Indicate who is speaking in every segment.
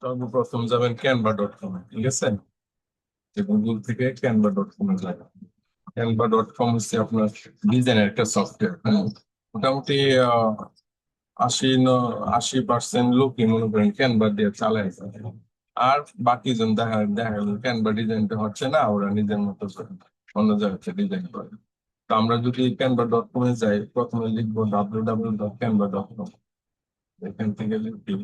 Speaker 1: সর্বপ্রথম যাবেন canva.com, ঠিক আছে? গুগল থেকে canva.com এ যাবেন। canva.com হচ্ছে আপনার ডিজাইনের একটা সফটওয়্যার। মোটামুটি 80% লোকই মনে করেন ক্যানভা দিয়ে চালায় যায়। আর বাকি জন দেখা দেখা গেল ক্যানভা ডিজাইনটা হচ্ছে না, ওরা নিজের মতো করে অন্য জায়গাতে ডিজাইন করে। তো আমরা যদি canva.com এ যাই, প্রথমে লিখবো www.canva.com। এখান থেকে লিখি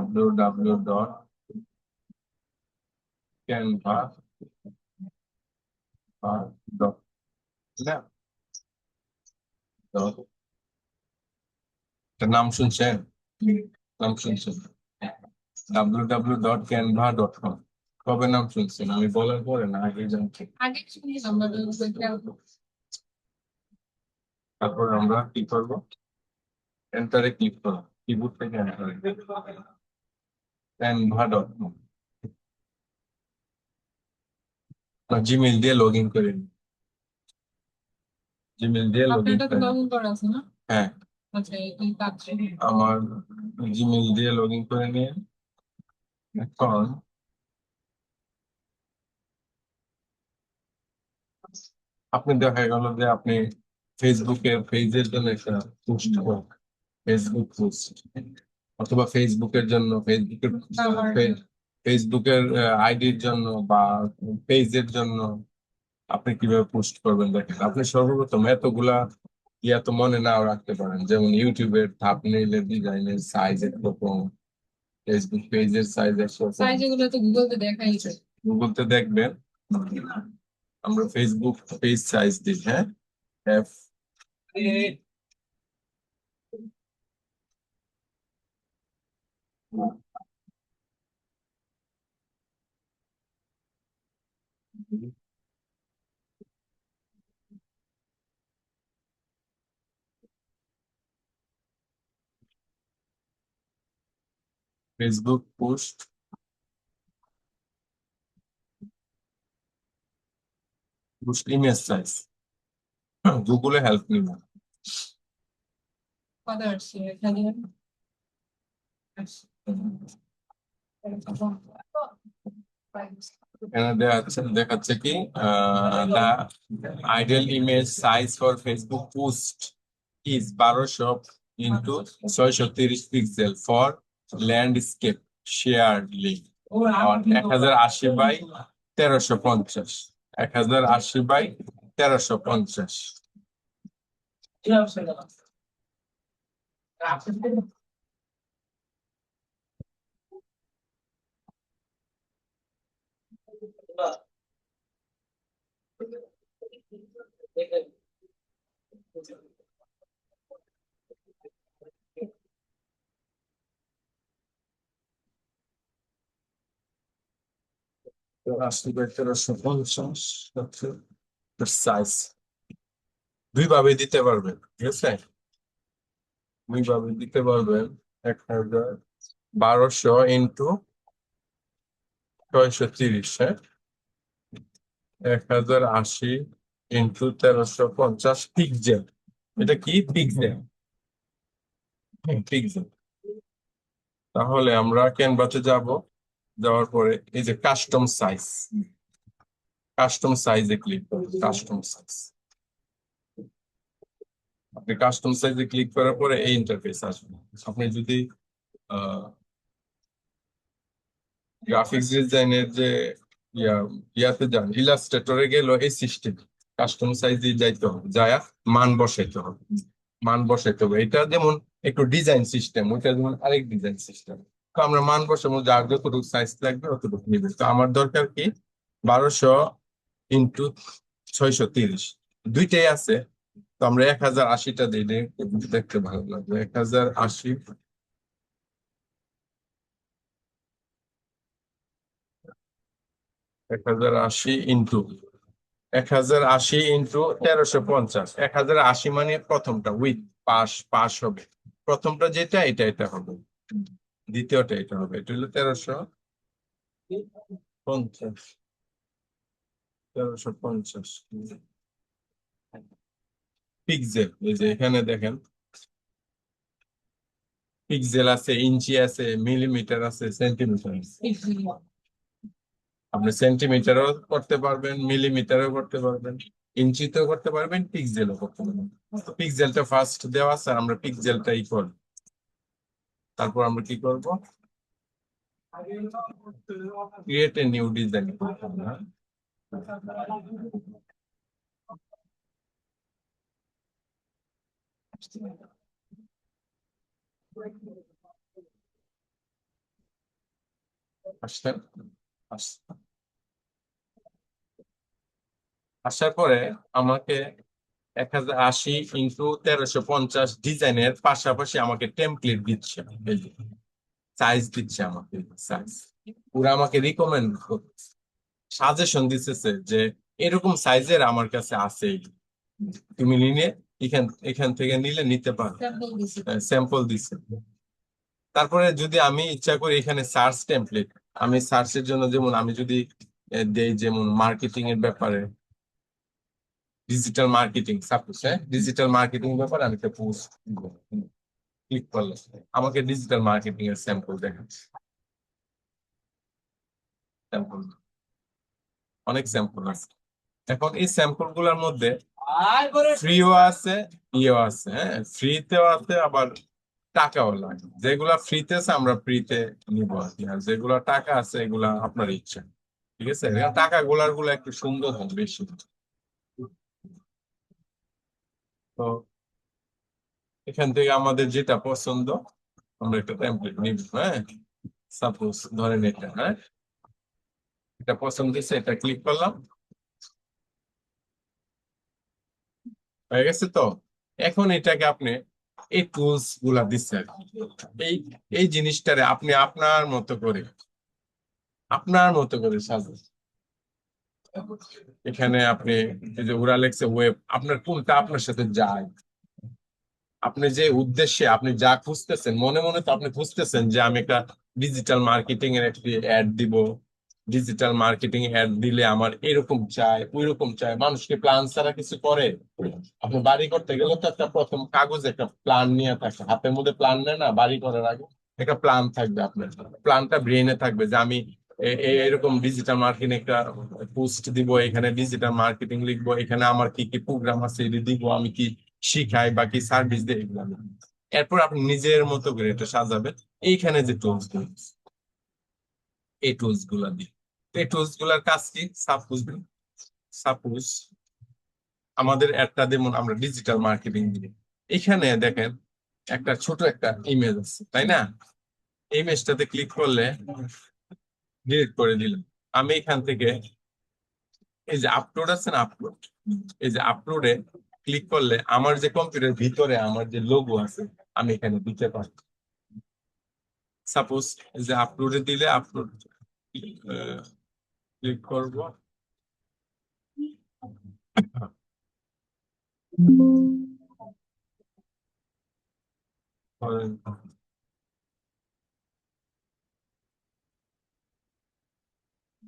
Speaker 1: www.canva.com। নাম শুনছেন? নাম শুনছেন? www.canva.com। কবে নাম শুনছেন? আমি বলার পরে না আগে জানছেন?
Speaker 2: আগে শুনলাম না,
Speaker 1: তারপর আমরা কি করবো? এন্টারে ক্লিক করবো, কিবোর্ড থেকে এন্টারে। canva.com। জিমেইল দিয়ে লগ ইন করে নিন। জিমেইল দিয়ে লগ ইন
Speaker 2: আপনারটা তো
Speaker 1: করে
Speaker 2: লগ
Speaker 1: নিন।
Speaker 2: ইন করা আছে না?
Speaker 1: হ্যাঁ,
Speaker 2: আচ্ছা, এই কাজ
Speaker 1: আমার জিমেইল দিয়ে লগ ইন করে নিয়ে এখন আপনি দেখা গেল যে আপনি ফেসবুকের পেজের জন্য একটা পোস্ট করুন, ফেসবুক পোস্ট, অথবা ফেসবুকের জন্য ফেসবুকের আইডির জন্য বা পেজের জন্য আপনি কিভাবে পোস্ট করবেন। দেখেন, আপনি সর্বপ্রথম এতগুলা ইয়া তো মনে নাও রাখতে পারেন, যেমন ইউটিউবের থাম্বনেইলের ডিজাইনের সাইজ একরকম, ফেসবুক পেজের সাইজ একরকম।
Speaker 2: সাইজ এগুলো তো গুগলতে দেখাই যায়।
Speaker 1: গুগলতে দেখবেন, আমরা ফেসবুক পেজ সাইজ দিই, হ্যাঁ, F Facebook post post image size. গুগলে হেল্প নিব।
Speaker 2: কথা আসছে এখানে।
Speaker 1: এখানে দেখাচ্ছে কি the ideal image size for Facebook post is 1200 × 630 pixel for landscape share link, 1080 × 1350, 1080 × 1350। Size দুইভাবে দিতে পারবেন, ঠিক আছে? দুইভাবে দিতে পারবেন। 1200 × 630, হ্যাঁ, 1080 × 1350 পিক্সেল। এটা কি পিক্সেল? পিক্সেল। তাহলে আমরা ক্যানভাতে যাব, যাওয়ার পরে এই যে কাস্টম সাইজ, কাস্টম সাইজে ক্লিক করুন। কাস্টম সাইজ, আপনি কাস্টম সাইজে ক্লিক করার পরে এই ইন্টারফেস আসবে। আপনি যদি গ্রাফিক্স ডিজাইনের যে ইয়াতে যান, ইলাস্ট্রেটরে গেল এই সিস্টেম কাস্টম সাইজে যাইতে হবে, যায় মান বসাইতে হবে। মান বসাইতে হবে, এটা যেমন একটু ডিজাইন সিস্টেম, ওইটা যেমন আরেক ডিজাইন সিস্টেম। তো আমরা মান বসাবো, যার যতটুকু সাইজ লাগবে অতটুকু নিবে। তো আমার দরকার কি 1200 × 630, দুইটাই আছে। তো আমরা 1080টা দিই, দেখতে ভালো লাগবে। 1080, 1080 × 1350, 1080 মানে প্রথমটা উইথ পাশ পাশ হবে, প্রথমটা যেটা এটা এটা হবে, দ্বিতীয়টা এটা হবে। এটা হলো 1350। 1350 পিক্সেল। এই যে এখানে দেখেন পিক্সেল আছে, ইঞ্চি আছে, মিলিমিটার আছে, সেন্টিমিটার আছে। আপনি সেন্টিমিটারও করতে পারবেন, মিলিমিটারও করতে পারবেন, ইঞ্চিতেও করতে পারবেন, পিক্সেলও করতে পারবেন। পিক্সেলটা ফার্স্ট দেওয়া আছে, আমরা পিক্সেলটাই করব। তারপর আমরা কি করব, ক্রিয়েট এ নিউ ডিজাইন। আসছেন, আসার পরে আমাকে 1080x1350 ডিজাইনের পাশাপাশি আমাকে টেমপ্লেট দিচ্ছে, সাইজ দিচ্ছে আমাকে, সাইজ পুরো আমাকে রিকমেন্ড করছে, সাজেশন দিতেছে যে এরকম সাইজের আমার কাছে আছে, তুমি নিলে এখান এখান থেকে নিলে নিতে পারো, স্যাম্পল দিচ্ছে। তারপরে যদি আমি ইচ্ছা করি এখানে সার্চ টেমপ্লেট, আমি সার্চের জন্য যেমন আমি যদি দেই যেমন মার্কেটিং এর ব্যাপারে, digital marketing, suppose digital marketing ব্যাপারে আমি একটা পোস্ট ক্লিক করলে আমাকে ডিজিটাল মার্কেটিং এর স্যাম্পল দেখাচ্ছে, স্যাম্পল, অনেক স্যাম্পল আছে। এখন এই স্যাম্পল গুলোর মধ্যে ফ্রিও আছে, ইয়েও আছে, হ্যাঁ ফ্রিতেও আছে আবার টাকাও লাগে। যেগুলা ফ্রিতে আছে আমরা ফ্রিতে নিব আর কি, আর যেগুলা টাকা আছে এগুলা আপনার ইচ্ছা, ঠিক আছে। টাকা গুলো একটু সুন্দর হবে বেশি। তো এখান থেকে আমাদের যেটা পছন্দ আমরা একটা টেমপ্লেট নিব, হ্যাঁ সাপোজ ধরেন এটা, হ্যাঁ এটা পছন্দ হয়েছে, এটা ক্লিক করলাম, হয়ে গেছে। তো এখন এটাকে আপনি এই টুলস গুলা দিচ্ছেন, এই এই জিনিসটারে আপনি আপনার মতো করে সাজান। এখানে আপনি এই যে ওরা লেখছে ওয়েব, আপনার কোনটা আপনার সাথে যায়, আপনি যে উদ্দেশ্যে আপনি যা খুঁজতেছেন, মনে মনে তো আপনি খুঁজতেছেন যে আমি একটা ডিজিটাল মার্কেটিং এর একটি অ্যাড দিব, ডিজিটাল মার্কেটিং অ্যাড দিলে আমার এরকম চাই ওইরকম চাই। মানুষকে প্ল্যান ছাড়া কিছু করে? আপনি বাড়ি করতে গেলে তো একটা প্রথম কাগজে একটা প্ল্যান নিয়ে থাকে, হাতের মধ্যে প্ল্যান নেয় না বাড়ি করার আগে, একটা প্ল্যান থাকবে আপনার, প্ল্যানটা ব্রেনে থাকবে যে আমি এরকম ডিজিটাল মার্কেটিং একটা পোস্ট দিব, এখানে ডিজিটাল মার্কেটিং লিখবো, এখানে আমার কি কি প্রোগ্রাম আছে এটা দিব, আমি কি শিখাই বা কি সার্ভিস দিই এগুলো আমি। এরপর আপনি নিজের মতো করে এটা সাজাবেন। এইখানে যে টুলস গুলো, এই টুলস গুলা দিয়ে, এই টুলস গুলার কাজ কি, সাপোজ সাপোজ আমাদের একটা যেমন আমরা ডিজিটাল মার্কেটিং দিই, এখানে দেখেন একটা ছোট একটা ইমেজ আছে তাই না, ইমেজটাতে ক্লিক করলে ডিলিট করে দিলাম। আমি এখান থেকে এই যে আপলোড আছে না, আপলোড, এই যে আপলোডে ক্লিক করলে আমার যে কম্পিউটার ভিতরে আমার যে লোগো আছে আমি এখানে দিতে পারি। সাপোজ যে আপলোডে দিলে আপলোড ক্লিক করব,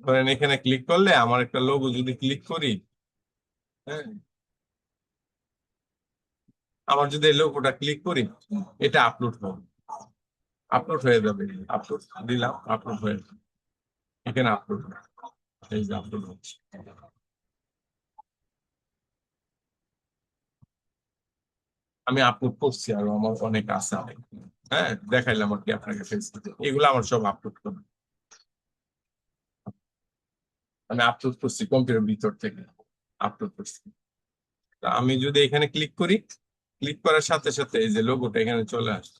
Speaker 1: ধরেন এখানে ক্লিক করলে আমার একটা লোগো যদি ক্লিক করি, হ্যাঁ আমার যদি এই লোগোটা ক্লিক করি এটা আপলোড হবে, আপলোড হয়ে যাবে, আপলোড দিলাম, আপলোড হয়ে যাবে। এখানে আপলোড, এই যে আপলোড হচ্ছে। আমি আপলোড করছি আর আমার অনেক আছে অনেক, হ্যাঁ দেখাইলাম আর কি আপনাকে ফেসবুকে, এগুলো আমার সব আপলোড করবো, আমি আপলোড করছি কম্পিউটার ভিতর থেকে আপলোড করছি। তা আমি যদি এখানে ক্লিক করি, ক্লিক করার সাথে সাথে এই যে লোগোটা এখানে চলে আসছে,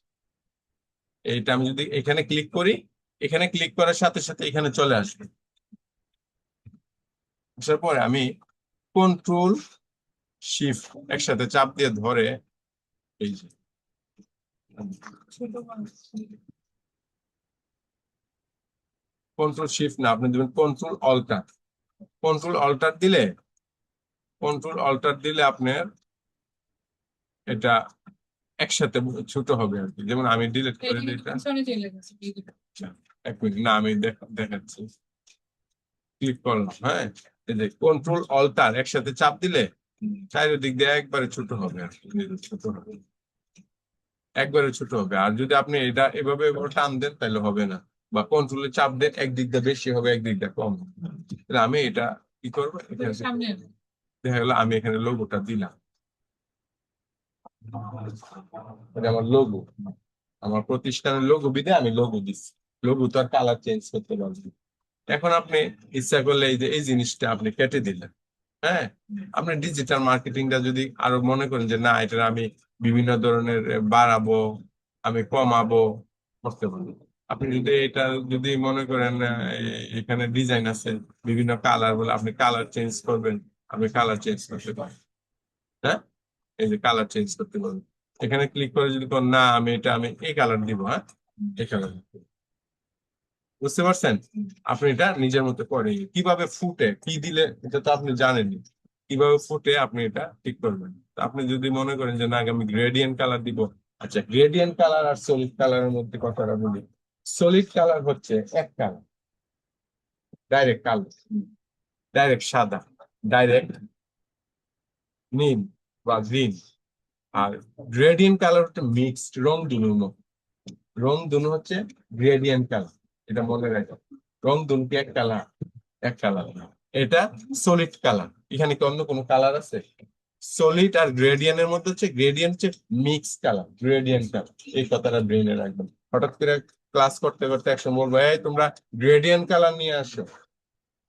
Speaker 1: এইটা আমি যদি এখানে ক্লিক করি, এখানে ক্লিক করার সাথে সাথে এখানে চলে আসবে। আসার পরে আমি কন্ট্রোল শিফট একসাথে চাপ দিয়ে ধরে এই যে কন্ট্রোল শিফট না, আপনি দেবেন কন্ট্রোল অল্টার, কন্ট্রোল অল্টার দিলে, কন্ট্রোল অল্টার দিলে আপনার এটা একসাথে ছোট হবে আর কি। যেমন আমি ডিলিট করে দিই এটা,
Speaker 2: পিছনে চলে গেছে।
Speaker 1: আচ্ছা, এক মিনিট, না আমি দেখাচ্ছি, ক্লিক করলাম, হ্যাঁ এই যে কন্ট্রোল অল্টার একসাথে চাপ দিলে চারিদিক দিয়ে একবারে ছোট হবে আর কি। ছোট হবে, একবারে ছোট হবে। আর যদি আপনি এটা এভাবে এভাবে টান দেন তাহলে হবে না, বা কন্ট্রোলে চাপ দেন একদিক দিয়ে বেশি হবে একদিক দিয়ে কম হবে। তাহলে আমি এটা কি করবো, এখানে
Speaker 2: সামনে
Speaker 1: দেখা গেলো আমি এখানে লোগোটা দিলাম, এটা আমার লোগো, আমার প্রতিষ্ঠানের লোগো বিদে আমি লোগো দিচ্ছি। লোগো তো আর কালার চেঞ্জ করতে পারবো না। এখন আপনি ইচ্ছা করলে এই যে এই জিনিসটা আপনি কেটে দিলেন, হ্যাঁ। আপনি ডিজিটাল মার্কেটিংটা যদি আরো মনে করেন যে না এটা আমি বিভিন্ন ধরনের বাড়াবো, আমি কমাবো, করতে পারেন। আপনি যদি এটা যদি মনে করেন এখানে ডিজাইন আছে বিভিন্ন কালার, বলে আপনি কালার চেঞ্জ করবেন, আপনি কালার চেঞ্জ করতে পারেন, হ্যাঁ। এই যে কালার চেঞ্জ করতে পারবেন, এখানে ক্লিক করে যদি কোন না আমি এটা আমি এই কালার দিব, হ্যাঁ, এই কালার। বুঝতে পারছেন? আপনি এটা নিজের মতো করে কিভাবে ফুটে কি দিলে এটা তো আপনি জানেনই, কিভাবে ফুটে আপনি এটা ঠিক করবেন। তো আপনি যদি মনে করেন যে না আমি গ্রেডিয়েন্ট কালার দিব, আচ্ছা গ্রেডিয়েন্ট কালার আর সলিড কালারের মধ্যে কথাটা বলি। সলিড কালার হচ্ছে এক কালার, ডাইরেক্ট কালো, ডাইরেক্ট সাদা, ডাইরেক্ট নীল বা গ্রিন। আর গ্রেডিয়েন্ট কালার হচ্ছে মিক্সড রং দুনো, রং দুনো হচ্ছে গ্রেডিয়েন্ট কালার, এটা মনে রাখো। রং দুনো কি এক কালার? এক কালার। এটা সলিড কালার, এখানে কি অন্য কোনো কালার আছে? সলিড আর গ্রেডিয়েন্টের মধ্যে হচ্ছে গ্রেডিয়েন্ট হচ্ছে মিক্স কালার, গ্রেডিয়েন্ট কালার। এই কথাটা ব্রেনে রাখবেন। হঠাৎ করে ক্লাস করতে করতে একসময় বলবো এই তোমরা গ্রেডিয়েন্ট কালার নিয়ে আসো,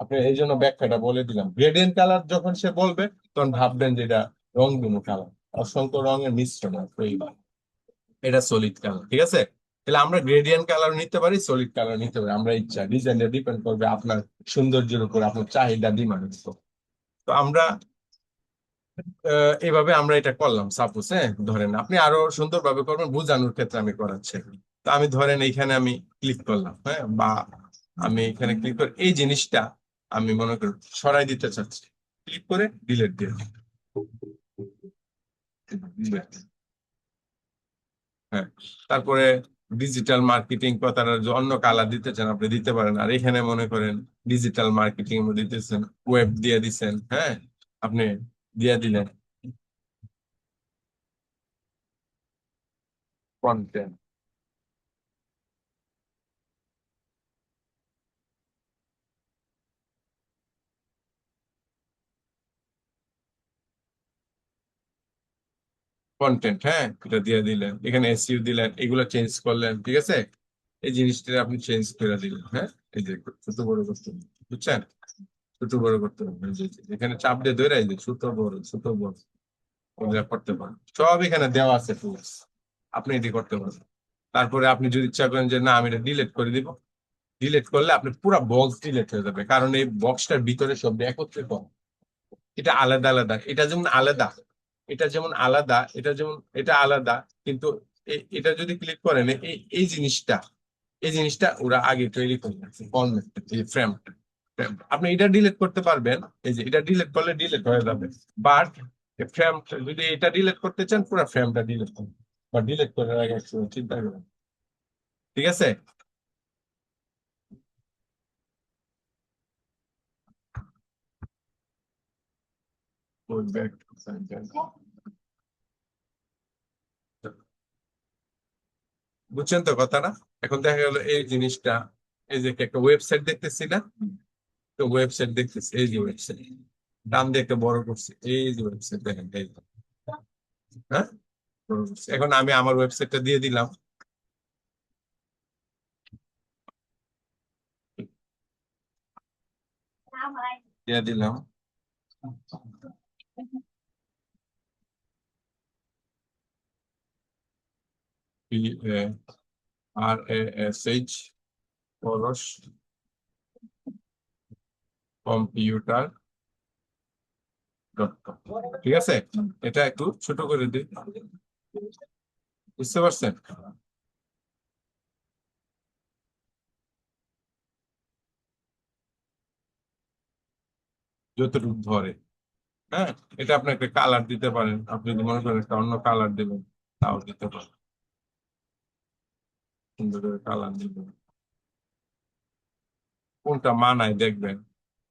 Speaker 1: আপনি এই জন্য ব্যাখ্যাটা বলে দিলাম। গ্রেডিয়েন্ট কালার যখন সে বলবে তখন ভাববেন যে এটা রং দুনো কালার, অসংখ্য রঙের মিশ্রণ আছে এই, এটা সলিড কালার, ঠিক আছে। তাহলে আমরা গ্রেডিয়েন্ট কালার নিতে পারি, সলিড কালার নিতে পারি, আমরা ইচ্ছা, ডিজাইনটা ডিপেন্ড করবে আপনার সৌন্দর্যের উপর, আপনার চাহিদা ডিমান্ড। তো আমরা এভাবে আমরা এটা করলাম। সাপোজ হ্যাঁ ধরেন আপনি আরো সুন্দরভাবে করবেন, বোঝানোর ক্ষেত্রে আমি করাচ্ছি। তো আমি ধরেন এইখানে আমি ক্লিক করলাম, হ্যাঁ, বা আমি এখানে ক্লিক করে এই জিনিসটা আমি মনে করি সরাই দিতে চাচ্ছি, ক্লিক করে ডিলিট দিয়ে দিলাম। হ্যাঁ, তারপরে ডিজিটাল মার্কেটিং কথাটা যে অন্য কালার দিতে চান আপনি দিতে পারেন। আর এখানে মনে করেন ডিজিটাল মার্কেটিং এর মধ্যে দিতেছেন, ওয়েব দিয়ে দিচ্ছেন, হ্যাঁ, আপনি দিয়ে দিলেন কন্টেন্ট, কন্টেন্ট, হ্যাঁ, এটা দিয়ে দিলেন, এখানে এসইউ দিলেন, এগুলো চেঞ্জ করলেন, ঠিক আছে। এই জিনিসটা আপনি চেঞ্জ করে দিলেন, হ্যাঁ, এই যে ছোট বড় করতে হবে, বুঝছেন? ছোট বড় করতে হবে, এই যে এখানে চাপ দিয়ে ধরে এই যে ছোট বড় ছোট বড় ওগুলা করতে পারেন, সব এখানে দেওয়া আছে টুলস, আপনি এটি করতে পারেন। তারপরে আপনি যদি ইচ্ছা করেন যে না আমি এটা ডিলিট করে দিব, ডিলিট করলে আপনি পুরো বক্স ডিলিট হয়ে যাবে, কারণ এই বক্সটার ভিতরে সব একত্রিত, এটা আলাদা আলাদা, এটা যেমন আলাদা, এটা যেমন আলাদা, এটা যেমন এটা আলাদা, কিন্তু এটা যদি ক্লিক করেন এই এই জিনিসটা, এই জিনিসটা ওরা আগে তৈরি করে রাখছে ফরম্যাটটা, এই ফ্রেমটা, আপনি এটা ডিলিট করতে পারবেন, এই যে এটা ডিলিট করলে ডিলিট হয়ে যাবে। বাট ফ্রেমটা যদি এটা ডিলিট করতে চান পুরো ফ্রেমটা ডিলিট করুন, বা ডিলিট করার আগে একটু চিন্তা করুন, ঠিক আছে। Go back to sentence. বুঝছেন তো কথাটা? এখন দেখা গেল এই জিনিসটা, এই যে একটা ওয়েবসাইট দেখতেছি না, তো ওয়েবসাইট দেখতেছি, এই যে ওয়েবসাইট ডান দিয়ে একটা বড় করছি, এই যে ওয়েবসাইট দেখেন এই যে, হ্যাঁ, বড় করছি। এখন আমি আমার ওয়েবসাইটটা দিয়ে দিলাম, দিয়ে দিলাম PARASH পরশ কম্পিউটার ডট কম, ঠিক আছে। এটা একটু ছোট করে দিই, বুঝতে পারছেন? যতটুকু ধরে, হ্যাঁ। এটা আপনি একটা কালার দিতে পারেন, আপনি যদি মনে করেন একটা অন্য কালার দেবেন তাও দিতে পারেন, সুন্দর করে কালার দিবেন, কোনটা মানায় দেখবেন,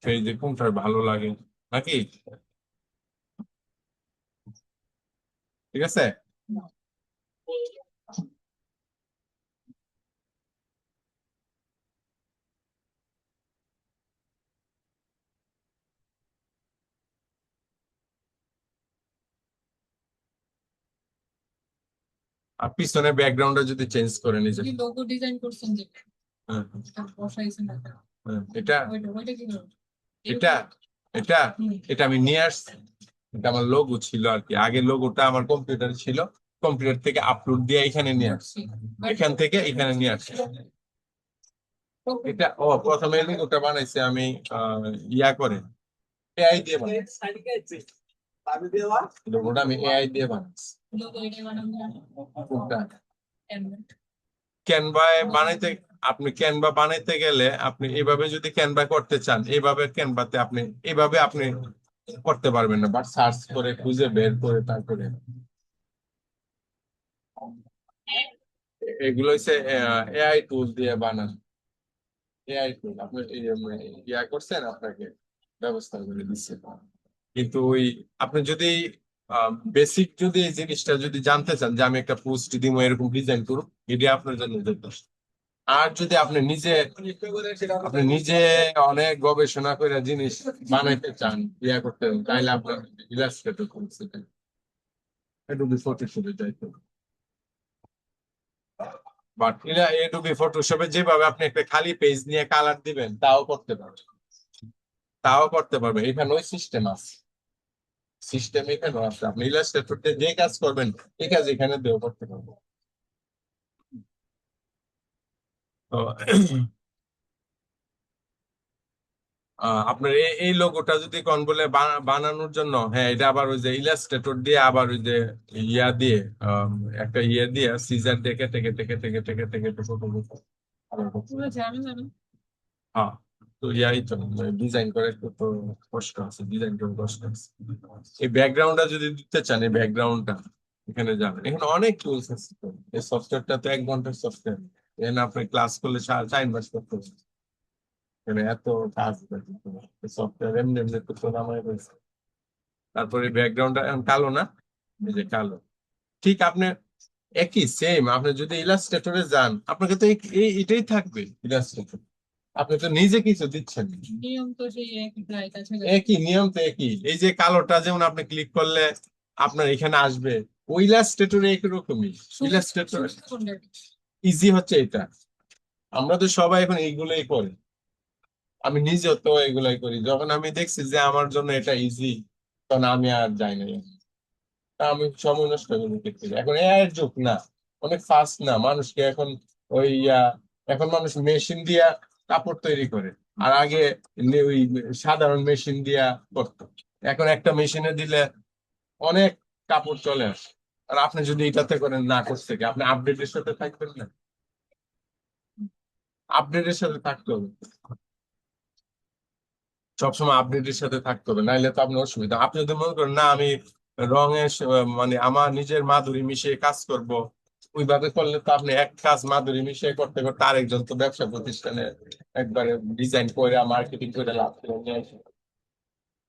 Speaker 1: সেই যে কোনটা ভালো লাগে নাকি, ঠিক আছে। আর পিছনে ব্যাকগ্রাউন্ডটা যদি চেঞ্জ করে নিজে,
Speaker 2: লোগো ডিজাইন করছেন যে
Speaker 1: হ্যাঁ,
Speaker 2: বসাইছেন না
Speaker 1: হ্যাঁ, এটা
Speaker 2: ওইটা কি করবেন?
Speaker 1: এটা এটা
Speaker 2: হুম,
Speaker 1: এটা আমি নিয়ে আসছি। এটা আমার লোগো ছিল আর কি, আগে লোগোটা আমার কম্পিউটার ছিল, কম্পিউটার থেকে আপলোড দিয়ে এখানে নিয়ে আসছি, এখান থেকে এখানে নিয়ে আসছি। এটা প্রথমে লোগোটা বানাইছি আমি ইয়া করে, এআই দিয়ে বানাইছি। লোগোটা আমি এআই দিয়ে বানাইছি।
Speaker 2: লোগো এটা বানানো যায় না।
Speaker 1: কোনটা?
Speaker 2: Canva।
Speaker 1: ক্যানভায় বানাইতে, আপনি ক্যানভা বানাইতে গেলে আপনি এভাবে যদি ক্যানভা করতে চান, এইভাবে ক্যানভাতে আপনি এইভাবে আপনি করতে পারবেন না, বাট সার্চ করে খুঁজে বের করে তারপরে এগুলো হচ্ছে এআই টুল দিয়ে বানান। এআই টুল আপনি ইয়া করছেন, আপনাকে ব্যবস্থা করে দিচ্ছে। কিন্তু ওই আপনি যদি বেসিক যদি এই জিনিসটা যদি জানতে চান যে আমি একটা পোস্ট দিব এরকম ডিজাইন করুন, এটা আপনার জন্য যথেষ্ট। আর যদি আপনি নিজে অনেক গবেষণা করে জিনিস বানাইতে চান, ইয়া করতে চান, তাহলে আপনার ইলাস্ট্রেটর করছে এডোবি ফটোশপে যাইতে হবে। বাট এডোবি ফটোশপে যেভাবে আপনি একটা খালি পেজ নিয়ে কালার দিবেন তাও করতে পারবেন এখানে ওই সিস্টেম আছে, সিস্টেম এখানে আছে, আপনি ইলাস্ট্রেটরতে যে কাজ করবেন এই কাজ এখানে দিয়েও করতে পারবেন। তো আপনার এই লোগোটা যদি কোন বলে বানানোর জন্য, হ্যাঁ এটা আবার ওই যে ইলাস্ট্রেটর দিয়ে আবার ওই যে ইয়া দিয়ে আম, একটা ইয়ে দিয়ে সিজার দিয়ে কেটে কেটে কেটে কেটে কেটে কেটে ছোট ছোট আবার করতে
Speaker 2: পুরো
Speaker 1: হবে।
Speaker 2: ঝামেলা না।
Speaker 1: হ্যাঁ, তো ইয়াই তো ডিজাইন করে একটু তো কষ্ট আছে, ডিজাইন করে কষ্ট আছে। এই ব্যাকগ্রাউন্ডটা যদি দিতে চান, এই ব্যাকগ্রাউন্ডটা এখানে যাবেন, এখানে অনেক টুলস আছে তো। এই সফটওয়্যারটা তো 1 ঘন্টার সফটওয়্যার, এখানে আপনি ক্লাস করলে 4 মাস করতে হবে। এখানে এত কাজ সফটওয়্যার এমনি এমনি তো নামায় রয়েছে। তারপরে ব্যাকগ্রাউন্ডটা এখন কালো না, এই যে কালো, ঠিক আপনি একই সেম। আপনি যদি ইলাস্ট্রেটরে যান আপনাকে তো এটাই থাকবে ইলাস্ট্রেটর, আপনি তো নিজে কিছু দিচ্ছেন না।
Speaker 2: নিয়ম তো সেই একই প্রায় কাছাকাছি।
Speaker 1: একই নিয়ম তো একই, এই যে কালোটা যেমন আপনি ক্লিক করলে আপনার এখানে আসবে, ওই ইলাস্ট্রেটরে একই রকমই। ইলাস্ট্রেটর
Speaker 2: কোনটা?
Speaker 1: ইজি হচ্ছে এটা, আমরা তো সবাই এখন এইগুলোই করি, আমি নিজেও তো এগুলাই করি। যখন আমি দেখছি যে আমার জন্য এটা ইজি, তখন আমি আর যাই না, তা আমি সময় নষ্ট করি ক্ষেত্রে। এখন এআই এর যুগ না, অনেক ফাস্ট না মানুষকে এখন ওই এখন মানুষ মেশিন দিয়া কাপড় তৈরি করে, আর আগে ওই সাধারণ মেশিন দিয়া করতো। এখন একটা মেশিনে দিলে অনেক কাপড় চলে আসে। আর আপনি যদি এটাতে করেন, না করছে কি আপনি আপডেটের সাথে থাকবেন না, আপডেটের সাথে থাকতে হবে, সবসময় আপডেটের সাথে থাকতে হবে, নাইলে তো আপনার অসুবিধা। আপনি যদি মনে করেন না আমি মানে আমার নিজের মাধুরী মিশিয়ে কাজ করব, ওইভাবে করলে তো আপনি এক কাজ মাধুরী মিশিয়ে করতে করতে আরেকজন তো ব্যবসা প্রতিষ্ঠানে একবারে ডিজাইন করে মার্কেটিং করে লাভ করে নিয়ে আসে।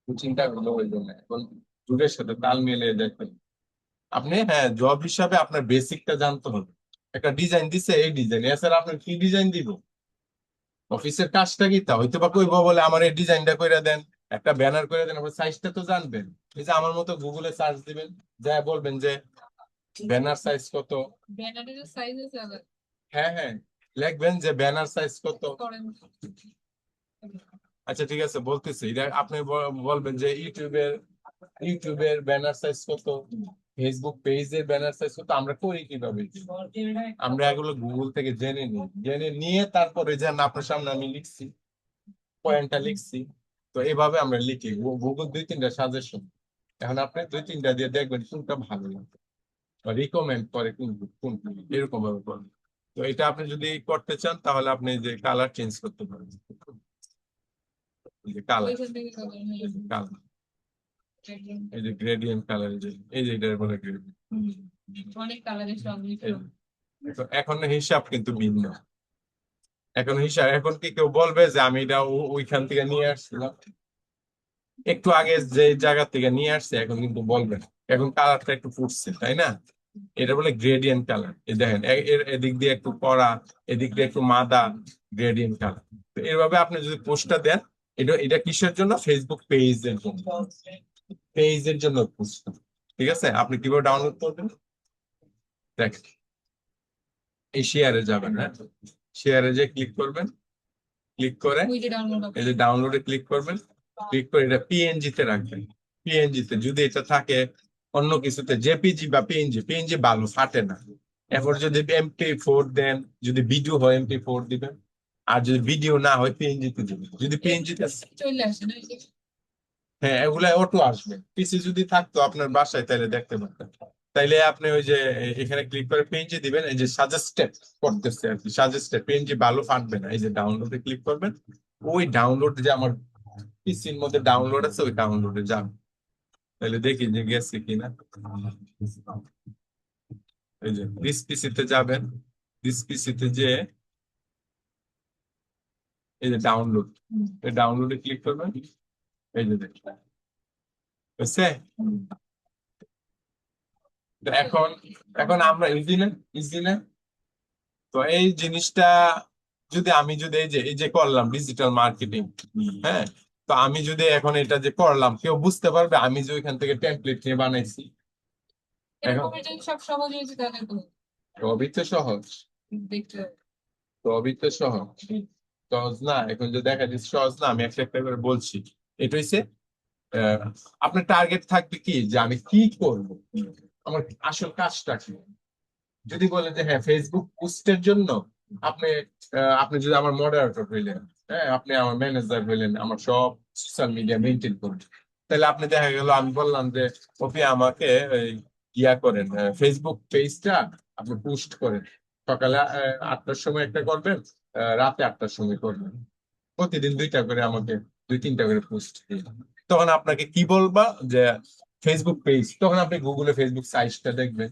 Speaker 1: চিন্তা করলে হইল না, এখন যুগের সাথে তাল মিলিয়ে দেখবেন। আপনি হ্যাঁ জব হিসাবে আপনার বেসিকটা জানতে হবে, একটা ডিজাইন দিছে এই ডিজাইন, এছাড়া আপনার কি ডিজাইন দিব, অফিসের কাজটা কি তা হয়তো বা কইবো বলে আমার এই ডিজাইনটা করে দেন, একটা ব্যানার করে দেন, আপনার সাইজটা তো জানবেন। এই যে আমার মতো গুগলে সার্চ দিবেন, যা বলবেন যে ব্যানার সাইজ কত,
Speaker 2: ব্যানারের সাইজ আছে আলাদা
Speaker 1: হ্যাঁ হ্যাঁ লিখবেন যে ব্যানার সাইজ কত।
Speaker 2: করেন।
Speaker 1: আচ্ছা ঠিক আছে বলতেছি, এটা আপনি বলবেন যে ইউটিউবের ব্যানার সাইজ কত, ফেসবুক পেজের ব্যানার সাইজ কত, আমরা করি কিভাবে, আমরা এগুলো গুগল থেকে জেনে নিই, জেনে নিয়ে তারপরে যে না আপনার সামনে আমি লিখছি, পয়েন্টটা লিখছি। তো এইভাবে আমরা লিখি, গুগল 2-3টা সাজেশন, এখন আপনি 2-3টা দিয়ে দেখবেন কোনটা ভালো লাগে বা রিকমেন্ড করে কোনটা, এরকম ভাবে বলেন। তো এটা আপনি যদি করতে চান তাহলে আপনি যে কালার চেঞ্জ করতে পারেন, এই যে কালার,
Speaker 2: ওইখান থেকে করেন।
Speaker 1: কালার এই যে গ্রেডিয়েন্ট কালার, এই যে এটার বলে gradient।
Speaker 2: অনেক কালারের সংমিশ্রণ।
Speaker 1: এখন হিসাব কিন্তু ভিন্ন, এখন হিসাব, এখন কি কেউ বলবে যে আমি এটা ওইখান থেকে নিয়ে আসছিলাম, একটু আগে যে জায়গা থেকে নিয়ে আসছে, এখন কিন্তু বলবে না। এখন কালারটা একটু ফুটছে, তাই না? এটা বলে গ্রেডিয়েন্ট কালার। এই দেখেন, এদিক দিয়ে একটু কড়া, এদিক দিয়ে একটু মাদা, গ্রেডিয়েন্ট কালার। তো এইভাবে আপনি যদি পোস্টটা দেন, এটা এটা কিসের জন্য? ফেসবুক পেজের জন্য, পেজের জন্য পোস্ট। ঠিক আছে, আপনি কিভাবে ডাউনলোড করবেন দেখ, এই শেয়ারে যাবেন, হ্যাঁ, শেয়ারে যে ক্লিক করবেন, ক্লিক করে
Speaker 2: ওই যে ডাউনলোড
Speaker 1: এই যে ডাউনলোডে ক্লিক করবেন, ক্লিক করে এটা পিএনজি তে রাখবেন। পিএনজি তে যদি এটা থাকে অন্য কিছুতে, জেপিজি বা পিএনজি, পিএনজি ভালো ফাটে না। এরপর যদি MP4 দেন, যদি ভিডিও হয় MP4 দিবেন, আর যদি ভিডিও না হয় পিএনজি তে দিবেন। যদি পিএনজি তে,
Speaker 2: চলে আসে না
Speaker 1: হ্যাঁ, এগুলা অটো আসবে। পিসি যদি থাকতো আপনার বাসায় তাহলে দেখতে পারতেন। তাইলে আপনি ওই যে এখানে ক্লিক করে পিএনজি দিবেন, এই যে সাজেস্টেড করতেছে আর কি, সাজেস্টেড পিএনজি ভালো ফাটবে না, এই যে ডাউনলোডে ক্লিক করবেন। ওই ডাউনলোড যে আমার পিসির মধ্যে ডাউনলোড আছে, ওই ডাউনলোডে যান। তাহলে দেখি যে গেছে কিনা। এই যে দিস পিসিতে যাবেন, দিস পিসিতে যে এই যে ডাউনলোড, এই ডাউনলোডে ক্লিক করবেন। এই যে দেখবেন বুঝছে? তো এখন, এখন আমরা ইজি না, ইজি না? তো এই জিনিসটা যদি আমি যদি এই যে করলাম ডিজিটাল মার্কেটিং, হ্যাঁ, তো আমি যদি এখন এটা যে করলাম, কেউ বুঝতে পারবে আমি যে ওইখান থেকে টেমপ্লেট নিয়ে বানাইছি? এখন
Speaker 2: এরকম যদি সব সহজ হয়েছে তাহলে তো
Speaker 1: সবই তো সহজ,
Speaker 2: দেখতে হবে।
Speaker 1: সবই তো সহজ। সহজ না? এখন যে দেখা যাচ্ছে সহজ না, আমি একটা একটা করে বলছি। এটা হচ্ছে আহ, আপনার টার্গেট থাকবে কি, যে আমি কি করব, আমার আসল কাজটা কি। যদি বলে যে হ্যাঁ ফেসবুক পোস্টের জন্য, আপনি আপনি যদি আমার মডারেটর হইলেন, হ্যাঁ, আপনি আমার ম্যানেজার হইলেন, আমার সব সোশ্যাল মিডিয়া মেনটেন করবেন, তাহলে আপনি দেখা গেল আমি বললাম যে কপি আমাকে এই ইয়া করেন, ফেসবুক পেজটা আপনি পোস্ট করেন। সকালে 8টার সময় একটা করবেন, রাতে 8টার সময় করবেন, প্রতিদিন দুইটা করে আমাকে, দুই তিনটা করে পোস্ট দিন। তখন আপনাকে কি বলবা যে ফেসবুক পেজ, তখন আপনি গুগলে ফেসবুক সাইটটা দেখবেন,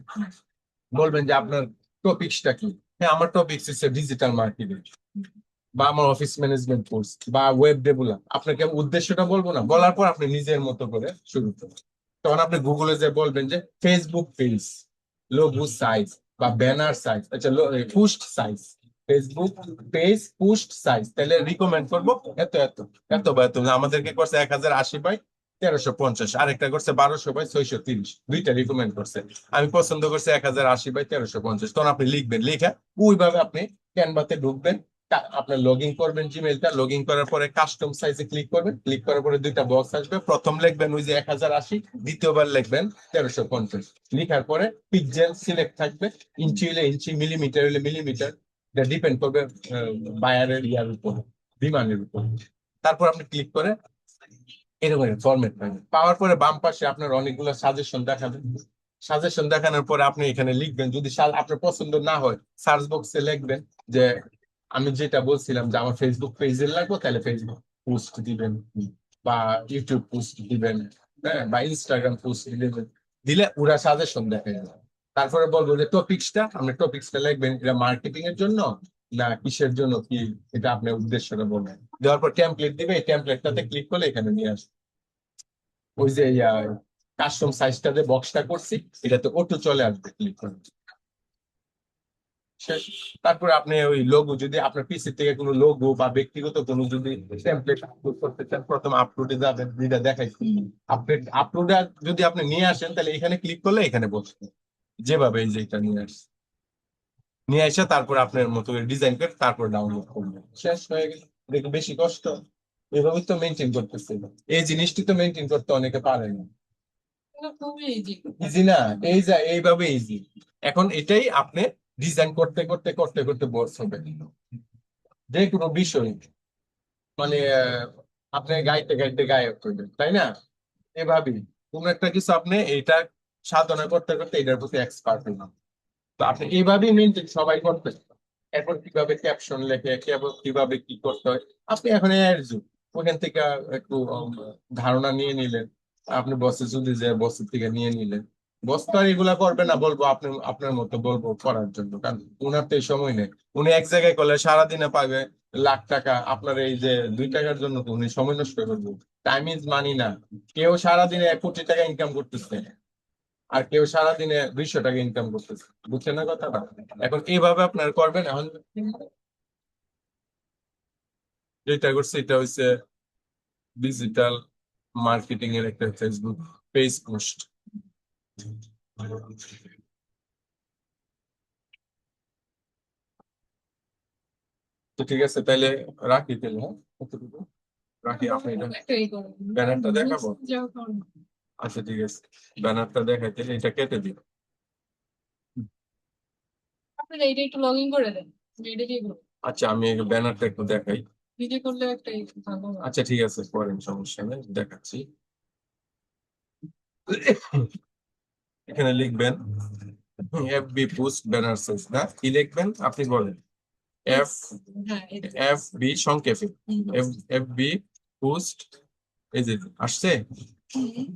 Speaker 1: বলবেন যে আপনার টপিকসটা কি। হ্যাঁ, আমার টপিকস হচ্ছে ডিজিটাল মার্কেটিং, বা আমার অফিস ম্যানেজমেন্ট কোর্স, বা ওয়েব ডেভেলপ। আপনাকে আমি উদ্দেশ্যটা বলবো না, বলার পর আপনি নিজের মতো করে শুরু করুন। তখন আপনি গুগলে যে বলবেন যে ফেসবুক পেজ, লোগো সাইজ বা ব্যানার সাইজ, আচ্ছা post size, Facebook page post size, তাহলে রিকমেন্ড করবো এত এত, এত বা এত। আমাদেরকে করছে 1080 বাই 1350, আরেকটা করছে 1200 বাই 630, দুইটা রিকমেন্ড করছে। আমি পছন্দ করছি 1080 বাই 1350। তখন আপনি লিখবেন, লিখে ওইভাবে আপনি ক্যানভাতে ঢুকবেন, আপনার লগ ইন করবেন জিমেলটা, লগ ইন করার পরে কাস্টম সাইজে ক্লিক করবেন, ক্লিক করার পরে দুইটা বক্স আসবে, প্রথম লিখবেন ওই যে 1080, দ্বিতীয়বার লিখবেন 1350। লিখার পরে পিক্সেল সিলেক্ট থাকবে, ইঞ্চি হলে ইঞ্চি, মিলিমিটার হলে মিলিমিটার, এটা ডিপেন্ড করবে বায়ারের ইয়ার উপর, বিমানের উপর। তারপর আপনি ক্লিক করে এরকম ফরম্যাট পাবেন। পাওয়ার পরে বাম পাশে আপনার অনেকগুলো সাজেশন দেখাবে। সাজেশন দেখানোর পরে আপনি এখানে লিখবেন, যদি আপনার পছন্দ না হয় সার্চ বক্সে লিখবেন যে আমি যেটা বলছিলাম যে আমার ফেসবুক পেজে লাগবে, তাহলে ফেসবুক পোস্ট দিবেন, বা ইউটিউব পোস্ট দিবেন, হ্যাঁ, বা ইনস্টাগ্রাম পোস্ট দিবেন। দিলে ওরা সাজেশন দেখে যাবে। তারপরে বলবো যে টপিক্সটা, আপনি টপিক্সটা লিখবেন, এটা মার্কেটিং এর জন্য না কিসের জন্য, কি এটা আপনার উদ্দেশ্যটা বলবেন। দেওয়ার পর টেমপ্লেট দিবে, এই টেমপ্লেটটাতে ক্লিক করলে এখানে নিয়ে আসবে। ওই যে কাস্টম সাইজটা যে বক্সটা করছি, এটাতে অটো চলে আসবে, ক্লিক করে শেষ। তারপরে আপনি ওই লোগো, যদি আপনার পিসি থেকে কোনো লোগো বা ব্যক্তিগত কোনো যদি টেমপ্লেট আপলোড করতে চান, প্রথম আপলোডে যাবেন, যেটা দেখাইছি, আপলোড যদি আপনি নিয়ে আসেন, তাহলে এখানে ক্লিক করলে এখানে বসবে, যেভাবে এই যে এটা নিয়ে আসছে, নিয়ে এসে তারপর আপনার মতো ডিজাইন করে তারপর ডাউনলোড করবেন, শেষ হয়ে গেল। দেখুন বেশি কষ্ট, এভাবে তো মেনটেন করতেছে। এই জিনিসটি তো মেনটেন করতে অনেকে পারে না।
Speaker 2: এগুলো খুবই ইজি।
Speaker 1: ইজি না? এই যে এইভাবে ইজি। এখন এটাই আপনি ডিজাইন করতে করতে করতে করতে বোর হবে। যে কোনো বিষয়, মানে আপনি গাইতে গাইতে গায়ক করবেন, তাই না? এভাবেই কোন একটা কিছু আপনি এটা সাধনা করতে করতে এটার প্রতি এক্সপার্ট হবেন। তো আপনি এইভাবেই মেনটেন সবাই করতে। এখন কিভাবে ক্যাপশন লেখে, কিভাবে কি করতে হয়, আপনি এখন এর যুগ, ওখান থেকে একটু ধারণা নিয়ে নিলেন, আপনি বসে যদি যে বসের থেকে নিয়ে নিলেন, বস্তা এগুলা করবে না, বলবো আপনি আপনার মতো বলবো করার জন্য, কারণ উনার তো এই সময় নেই। উনি এক জায়গায় করলে সারাদিনে পাবে লাখ টাকা, আপনার এই যে 2 টাকার জন্য তো উনি সময় নষ্ট করবো। টাইম ইজ মানি না। কেউ সারাদিনে 1 কোটি টাকা ইনকাম করতেছে, আর কেউ সারাদিনে 200 টাকা ইনকাম করতেছে, বুঝছেন না কথাটা? এখন এইভাবে আপনার করবেন। এখন যেটা করছে এটা হচ্ছে ডিজিটাল মার্কেটিং এর একটা ফেসবুক পেজ পোস্ট। তো ঠিক আছে, তাহলে রাখি তাহলে, হ্যাঁ? কতটুকু রাখি, আপনি এটা
Speaker 2: একটাই করো।
Speaker 1: ব্যানারটা দেখাবো।
Speaker 2: যাও করো।
Speaker 1: আচ্ছা ঠিক আছে, ব্যানারটা দেখাইতে এটা কেটে দিন।
Speaker 2: আপনারা এটা একটু লগ ইন করে দেন, আমি এটা দিয়ে করবো।
Speaker 1: আচ্ছা আমি এই ব্যানারটা একটু দেখাই।
Speaker 2: নিজে করলে একটাই ভালো হয়।
Speaker 1: আচ্ছা ঠিক আছে, করেন, সমস্যা নেই, দেখাচ্ছি। এখানে লিখবেন এফবি পোস্ট ব্যানার সাইজ, না কি লিখবেন আপনি বলেন? এফ
Speaker 2: হ্যাঁ এটা।
Speaker 1: এফ বি সংক্ষেপে,
Speaker 2: হুম,
Speaker 1: এফ বি পোস্ট, এই যে আসছে
Speaker 2: হুম,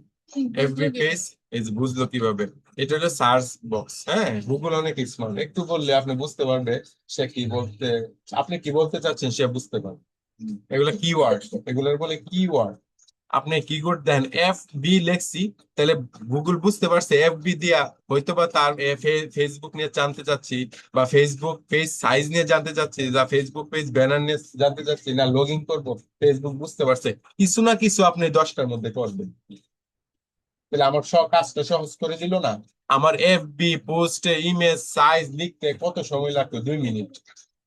Speaker 1: এফবি
Speaker 2: বুঝলো
Speaker 1: পেজ, এই যে বুঝলো কিভাবে? এটা হলো সার্চ বক্স, হ্যাঁ? গুগল অনেক স্মার্ট, একটু বললে আপনি বুঝতে পারবে সে কি বলতে, আপনি কি বলতে চাচ্ছেন সে বুঝতে পারবে। এগুলো কিওয়ার্ড, এগুলোর বলে কিওয়ার্ড। আপনি কিবোর্ড দেন এফ বি লেখছি, তাহলে গুগল বুঝতে পারছে এফ বি দিয়া হয়তো বা তার ফেসবুক নিয়ে জানতে চাচ্ছি, বা ফেসবুক পেজ সাইজ নিয়ে জানতে চাচ্ছি, বা ফেসবুক পেজ ব্যানার নিয়ে জানতে চাচ্ছি, না লগ ইন করবো, ফেসবুক বুঝতে পারছে কিছু না কিছু আপনি 10টার মধ্যে করবেন। তাহলে আমার সব কাজটা সহজ করে দিল না? আমার এফবি পোস্টে ইমেজ সাইজ লিখতে কত সময় লাগতো? 2 মিনিট।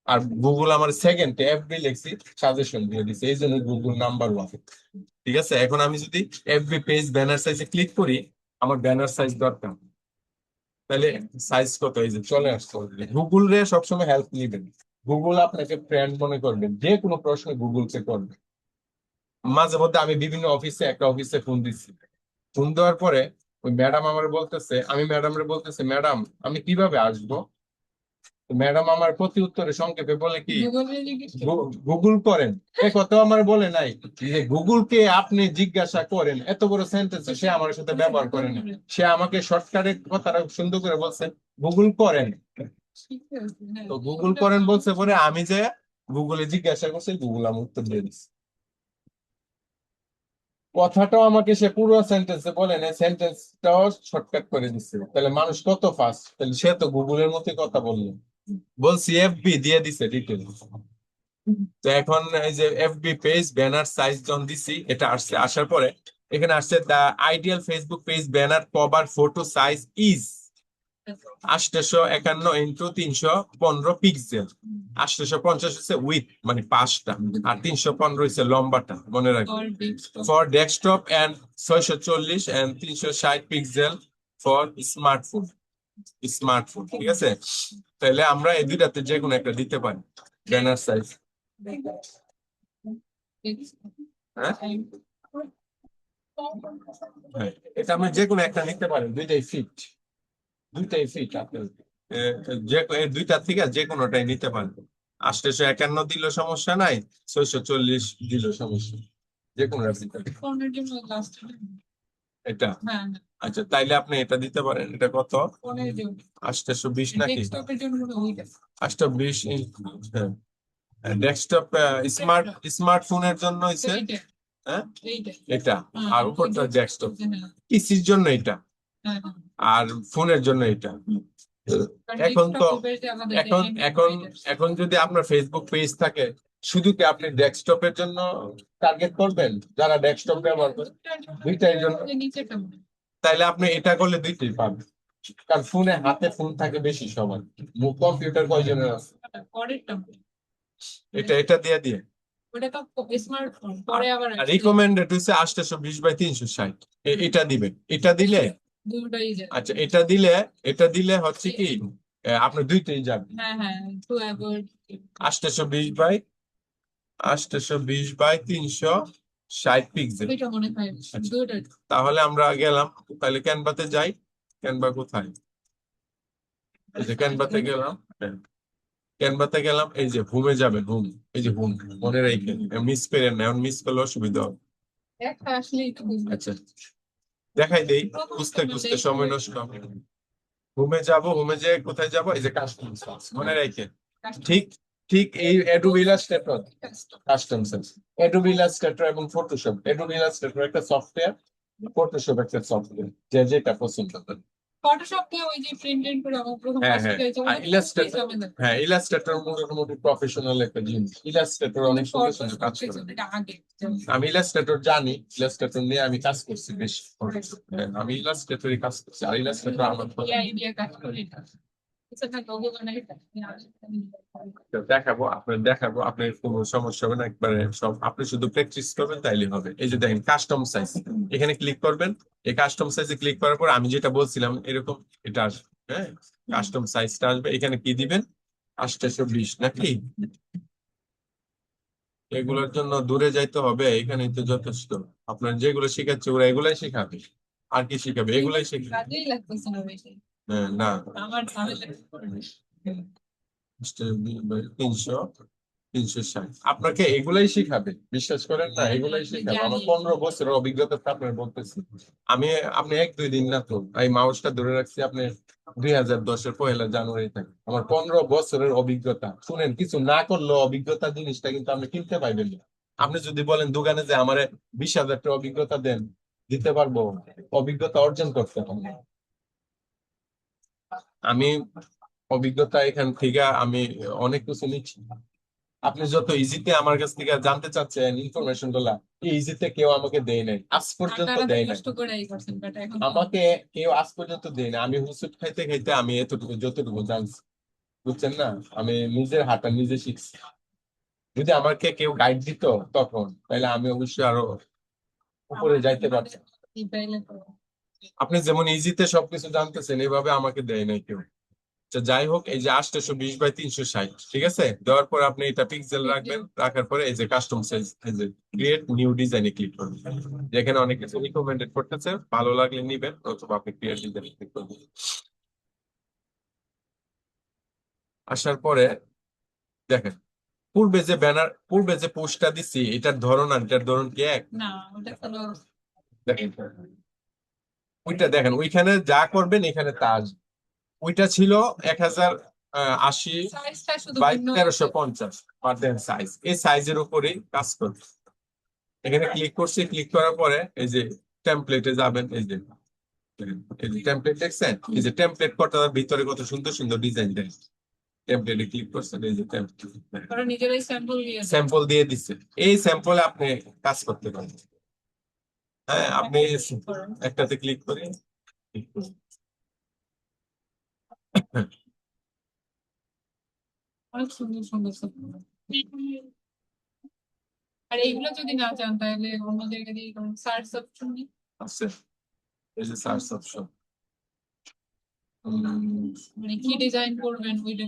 Speaker 1: আর গুগল আমার সেকেন্ডে এফবি লিখছি, সাজেশন দিয়ে দিছে, এই জন্য গুগল নাম্বার 1। ঠিক আছে, এখন আমি যদি এফবি পেজ ব্যানার সাইজে ক্লিক করি, আমার ব্যানার সাইজ দরকার, তাহলে সাইজ কত? এই যে চলে আসছে। গুগল রে সবসময় হেল্প নিবেন, গুগল আপনাকে ফ্রেন্ড মনে করবেন, যে কোনো প্রশ্ন গুগল কে করবেন। মাঝে মধ্যে আমি বিভিন্ন অফিসে, একটা অফিসে ফোন দিচ্ছি, ফোন দেওয়ার পরে ওই ম্যাডাম আমার বলতেছে, আমি ম্যাডামরে বলতেছে, ম্যাডাম আমি কিভাবে আসবো? ম্যাডাম আমার প্রতি উত্তরে সংক্ষেপে বলে কি,
Speaker 2: গুগলে জিজ্ঞেস করো।
Speaker 1: গুগল করেন। এ কথা আমার বলে নাই যে গুগলকে আপনি জিজ্ঞাসা করেন, এত বড় সেন্টেন্স সে আমার সাথে ব্যবহার করে না। সে আমাকে শর্টকাটে কথাটা সুন্দর করে বলছে, গুগল করেন।
Speaker 2: ঠিক আছে, হ্যাঁ,
Speaker 1: তো গুগল করেন বলছে পরে আমি যে গুগলে জিজ্ঞাসা করছি, গুগল আমার উত্তর দিয়ে দিচ্ছে। কথাটাও আমাকে সে পুরো সেন্টেন্সে বলে না, সেন্টেন্সটাও শর্টকাট করে দিচ্ছে। তাহলে মানুষ কত ফাস্ট, তাহলে সে তো গুগলের মতোই কথা বললো। বলছি এফবি দিয়ে দিছে ডিটেলস। তো এখন এই যে এফবি পেজ ব্যানার সাইজ যখন দিছি, এটা আসছে, আসার পরে এখানে আসছে the ideal Facebook page banner cover photo size is 851 × 315 850 হচ্ছে উইথ মানে 5টা, আর 315 হচ্ছে লম্বাটা, মনে রাখবেন। For desktop and 640 and 360 pixel for smartphone, smartphone, ঠিক আছে? তাহলে আমরা এই দুইটাতে যে কোনো একটা দিতে পারি ব্যানার সাইজ, হ্যাঁ? হ্যাঁ, এটা আমরা যে কোনো একটা নিতে পারেন, দুইটাই ফিট আপনার। যে এই দুইটার থেকে যে কোনোটাই নিতে পারেন। 851 দিলেও সমস্যা নাই, 640 দিলেও সমস্যা নেই, যে কোনো দিতে পারেন।
Speaker 2: ফোনের জন্য লাস্ট।
Speaker 1: এটা
Speaker 2: হ্যাঁ,
Speaker 1: আচ্ছা, তাইলে আপনি এটা দিতে পারেন। এটা কত?
Speaker 2: ফোনের জন্য।
Speaker 1: 820 নাকি?
Speaker 2: ডেস্কটপের জন্য মনে হয় ওইটা।
Speaker 1: 820 হ্যাঁ। ডেস্কটপ স্মার্টফোনের জন্য হইছে,
Speaker 2: এইটা,
Speaker 1: হ্যাঁ
Speaker 2: এইটা।
Speaker 1: এটা,
Speaker 2: হ্যাঁ,
Speaker 1: আর উপরটা ডেস্কটপ।
Speaker 2: হ্যাঁ,
Speaker 1: পিসির জন্য এটা,
Speaker 2: হ্যাঁ, হ্যাঁ।
Speaker 1: আর ফোনের জন্য এটা।
Speaker 2: কারণ
Speaker 1: এখন তো
Speaker 2: ডেস্কটপ ওপের যে আমাদের
Speaker 1: এখন
Speaker 2: Android
Speaker 1: এখন
Speaker 2: এটা।
Speaker 1: এখন যদি আপনার ফেসবুক পেজ থাকে, শুধু কি আপনি ডেস্কটপের জন্য টার্গেট করবেন, যারা ডেস্কটপ ব্যবহার করে? দুইটাই জন্য।
Speaker 2: যে নিচেটা মনে হয়।
Speaker 1: তাইলে আপনি এটা করলে দুইটাই পাবেন, কারণ ফোনে হাতে ফোন থাকে বেশি সময়। কম্পিউটার কয়জনের আছে?
Speaker 2: পরেরটা মনে হয়।
Speaker 1: এটা দিয়ে দিয়ে
Speaker 2: ওটা তো স্মার্টফোন, পরে আবার আসছে।
Speaker 1: রিকমেন্ডেড হচ্ছে 820 × 360। এটা দিবেন, এটা দিলে
Speaker 2: দুটোই যায়।
Speaker 1: আচ্ছা, এটা দিলে হচ্ছে কি, আপনার দুইটাই যাবে।
Speaker 2: হ্যাঁ, হ্যাঁ, টু অ্যাভয়েড।
Speaker 1: 820 × 360 পিক্সেল।
Speaker 2: ওইটা মনে হয় দুটোই।
Speaker 1: তাহলে আমরা গেলাম, তাহলে ক্যানভাতে যাই। ক্যানভা কোথায়? এই যে ক্যানভাতে গেলাম, ক্যানভাতে গেলাম, এই যে হোমে যাবেন, হোম, এই যে হোম, মনে রেখে মিস করেন না, এখন মিস করলে অসুবিধা হবে।
Speaker 2: একটা আসলেই তো বুঝবে।
Speaker 1: আচ্ছা, দেখাই দেই, খুঁজতে খুঁজতে সময় নষ্ট হবে। হোমে যাব, হোমে যে কোথায় যাব, এই যে কাস্টম মনে রেখে, ঠিক ঠিক এই Adobe Illustrator, custom sense, Adobe Illustrator এবং ফটোশপ। অ্যাডোবি ইলাস্ট্রেটর একটা সফটওয়্যার, ফটোশপ একটা সফটওয়্যার, যে যেটা পছন্দ করে।
Speaker 2: ফটোশপ কে ওই যে প্রিন্ট করে আমার প্রথম
Speaker 1: হ্যাঁ
Speaker 2: কাজ
Speaker 1: হ্যাঁ,
Speaker 2: শিখাইছে
Speaker 1: আর
Speaker 2: ওটা তো খুবই
Speaker 1: ইলাস্ট্রেটর,
Speaker 2: ঝামেলা।
Speaker 1: হ্যাঁ ইলাস্ট্রেটর মোটামুটি প্রফেশনাল একটা জিনিস। ইলাস্ট্রেটর অনেক সুন্দর সুন্দর কাজ করে।
Speaker 2: এটা আগে
Speaker 1: আমি ইলাস্ট্রেটর জানি, ইলাস্ট্রেটর নিয়ে আমি কাজ করছি বেশ। হ্যাঁ, আমি ইলাস্ট্রেটরই কাজ করছি, আর ইলাস্ট্রেটর আমার
Speaker 2: এআই দিয়ে কাজ করে এটা এটা না লোগো বানাই এটা
Speaker 1: তো দেখাবো, আপনার দেখাবো, আপনার কোনো সমস্যা হবে না, একবারে সব আপনি শুধু প্র্যাকটিস করবেন তাইলে হবে। এই যে দেখেন কাস্টম সাইজ, এখানে ক্লিক করবেন। এই কাস্টম সাইজে ক্লিক করার পর আমি যেটা বলছিলাম এরকম এটা আসবে। হ্যাঁ, কাস্টম সাইজটা আসবে, এখানে কি দিবেন, 820 নাকি। এগুলোর জন্য দূরে যাইতে হবে, এখানে তো যথেষ্ট। আপনার যেগুলো শিখাচ্ছে ওরা এগুলাই শেখাবে, আর কি শিখাবে, এগুলাই শেখাবে।
Speaker 2: কাজেই লাগতেছে না বেশি
Speaker 1: হ্যাঁ, না,
Speaker 2: আমার ঝামেলা
Speaker 1: 300, 360 আপনাকে এগুলাই শিখাবে, বিশ্বাস করেন না, এগুলাই শিখাবে। আমার 15 বছরের অভিজ্ঞতা তো আপনার বলতেছি আমি। আপনি 1-2 দিন না তো, এই মাউসটা ধরে রাখছি আপনি 2010-এর 1 জানুয়ারি থেকে। আমার 15 বছরের অভিজ্ঞতা, শুনেন, কিছু না করলেও অভিজ্ঞতা জিনিসটা কিন্তু আপনি কিনতে পাইবেন না। আপনি যদি বলেন দোকানে যে আমারে 20,000 টাকা অভিজ্ঞতা দেন, দিতে পারবো, অভিজ্ঞতা অর্জন করতে হবে। আমি অভিজ্ঞতা এখান থেকে আমি অনেক কিছু নিচ্ছি। আপনি যত ইজিতে আমার কাছ থেকে জানতে চাচ্ছেন ইনফরমেশন গুলা, এই ইজিতে কেউ আমাকে দেয় নাই, আজ পর্যন্ত
Speaker 2: টাকাটা
Speaker 1: দেয় নাই।
Speaker 2: কষ্ট করে এই করছেন বাট এখন
Speaker 1: আমাকে কেউ আজ পর্যন্ত দেয় না। আমি হুসুট খাইতে খাইতে আমি এতটুকু যতটুকু জানছি, বুঝছেন না, আমি নিজের হাঁটা নিজে শিখছি। যদি আমাকে কেউ গাইড দিত তখন, তাহলে আমি অবশ্যই আরো উপরে যাইতে পারতাম।
Speaker 2: এই পাইলে তো
Speaker 1: আপনি যেমন ইজিতে সবকিছু জানতেছেন, এভাবে আমাকে দেয় নাই কেউ। আচ্ছা, যাই হোক, এই যে 820/360, ঠিক আছে, দেওয়ার পর আপনি এটা পিক্সেল রাখবেন, রাখার পরে এই যে কাস্টম সাইজ, এই যে ক্রিয়েট নিউ ডিজাইনে ক্লিক করবেন। যেখানে অনেক কিছু রিকমেন্ডেড করতেছে, ভালো লাগলে নিবেন, অথবা আপনি ক্রিয়েট ডিজাইনে ক্লিক করবেন। আসার পরে দেখেন, পূর্বে যে পোস্টটা দিছি, এটার ধরন আর এটার ধরন কি এক?
Speaker 2: না ওটা কোনো
Speaker 1: দেখেন, ওইটা দেখেন, ওইখানে যা করবেন এখানে তা আসবে। ওইটা ছিল 1080
Speaker 2: সাইজটা শুধু
Speaker 1: বাই
Speaker 2: ভিন্ন
Speaker 1: 1350 পার দেন সাইজ, এই সাইজের উপরেই কাজ করবে। এখানে ক্লিক করছি, ক্লিক করার পরে এই যে টেমপ্লেটে যাবেন, এই যে টেমপ্লেট দেখছেন, এই যে টেমপ্লেট করতে ভিতরে কত সুন্দর সুন্দর ডিজাইন দেয়। টেমপ্লেটে ক্লিক করছেন, এই যে
Speaker 2: ওরা নিজেরাই স্যাম্পল দিয়ে দেয়।
Speaker 1: স্যাম্পল দিয়ে দিচ্ছে, এই স্যাম্পলে আপনি কাজ করতে পারেন। হ্যাঁ, আপনি একটাতে ক্লিক করে
Speaker 2: অনেক সুন্দর সুন্দর sample। আর এইগুলো যদি না চান তাহলে অন্য জায়গা দিয়ে সার্চ অপশন নেই
Speaker 1: আছে, এই যে সার্চ অপশন।
Speaker 2: মানে কি ডিজাইন করবেন ওইটা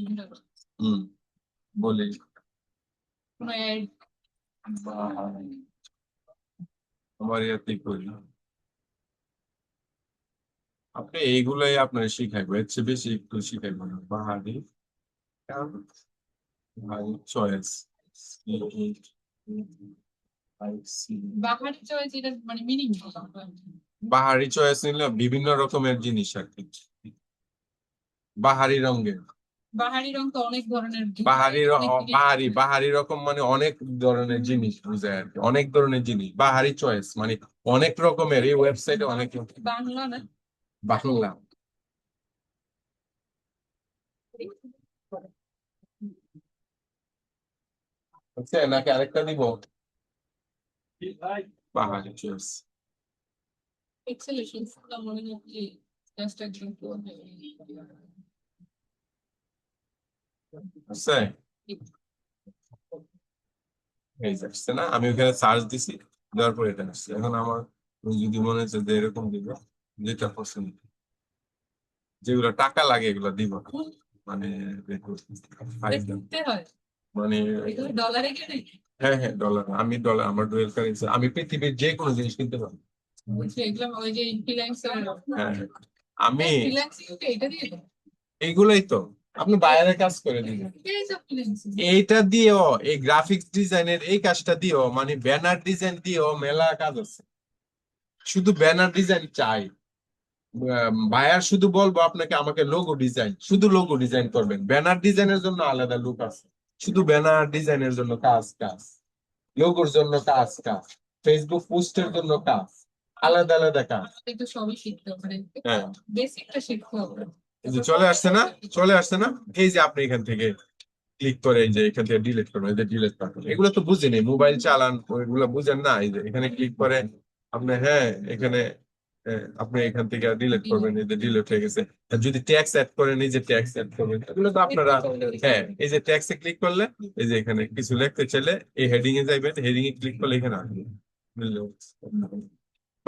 Speaker 1: বলি,
Speaker 2: কোনো অ্যাড
Speaker 1: আমার ইয়াতে করি, আপনি এইগুলাই আপনার শিখাইবো, এর চেয়ে বেশি একটু শিখাইবো না। বাহারি চয়েস,
Speaker 2: বাহারি চয়েস এটা মানে মিনিং
Speaker 1: বাহারি চয়েস নিলে বিভিন্ন রকমের জিনিস আর কি, বাহারি রঙের।
Speaker 2: বাহারি রং তো অনেক ধরনের
Speaker 1: বাহারি রকম মানে অনেক ধরনের জিনিস বুঝায় আর কি, অনেক ধরনের জিনিস। বাহারি চয়েস মানে অনেক রকমের, এই ওয়েবসাইটে অনেক
Speaker 2: বাংলা না
Speaker 1: বাংলা। হচ্ছে নাকি আরেকটা দিব, বাহারি চয়েস
Speaker 2: এক্সেলে শুনছিলাম মনে হচ্ছে জাস্ট একজন
Speaker 1: আছে, এই যে আসছে না, আমি ওখানে সার্চ দিছি, দেওয়ার পর এটা আসছে। এখন আমার যদি মনে হচ্ছে যে এরকম দিব, যেটা পছন্দ, যেগুলো টাকা লাগে এগুলো দিব না। মানে
Speaker 2: দেখতে হয়
Speaker 1: মানে
Speaker 2: এগুলো ডলারে কেনে
Speaker 1: হ্যাঁ হ্যাঁ, ডলার, আমি ডলার, আমার ডুয়েল কারেন্সি, আমি পৃথিবীর যে কোনো জিনিস কিনতে পারবো।
Speaker 2: বুঝছি এগুলো ওই যে ইনফ্লুয়েন্সার
Speaker 1: হ্যাঁ হ্যাঁ। আমি
Speaker 2: ফ্রিল্যান্সিং এটা দিয়ে দেয়
Speaker 1: এইগুলাই তো, আপনি বাইরে কাজ করে দিবেন এইটা দিয়েও, এই গ্রাফিক্স ডিজাইনের এই কাজটা দিয়েও, মানে ব্যানার ডিজাইন দিয়েও মেলা কাজ আছে। শুধু ব্যানার ডিজাইন চাই, বায়ার শুধু বলবো আপনাকে আমাকে লোগো ডিজাইন, শুধু লোগো ডিজাইন করবেন, ব্যানার ডিজাইনের জন্য আলাদা লুক আছে, শুধু ব্যানার ডিজাইনের জন্য কাজ কাজ, লোগোর জন্য কাজ কাজ, ফেসবুক পোস্টের জন্য কাজ, আলাদা আলাদা কাজ।
Speaker 2: আমাদের তো সবই শিখতে হবে,
Speaker 1: হ্যাঁ,
Speaker 2: বেসিকটা শিখতে হবে।
Speaker 1: এই যে চলে আসছে না, চলে আসছে না, এই যে আপনি এখান থেকে ক্লিক করে এই যে এখান থেকে ডিলিট করবেন, এই যে ডিলিট বাটন, এগুলো তো বুঝেনি, মোবাইল চালান ওইগুলো বুঝেন না, এই যে এখানে ক্লিক করে আপনি, হ্যাঁ এখানে আপনি এখান থেকে ডিলিট করবেন, এই যে ডিলিট হয়ে গেছে। আর যদি ট্যাক্স অ্যাড করেন, এই যে ট্যাক্স অ্যাড করবেন, এগুলো তো আপনারা, হ্যাঁ এই যে ট্যাক্সে ক্লিক করলে এই যে এখানে কিছু লিখতে চাইলে এই হেডিং এ যাইবেন, হেডিং এ ক্লিক করলে এখানে আসবে, বুঝলেন?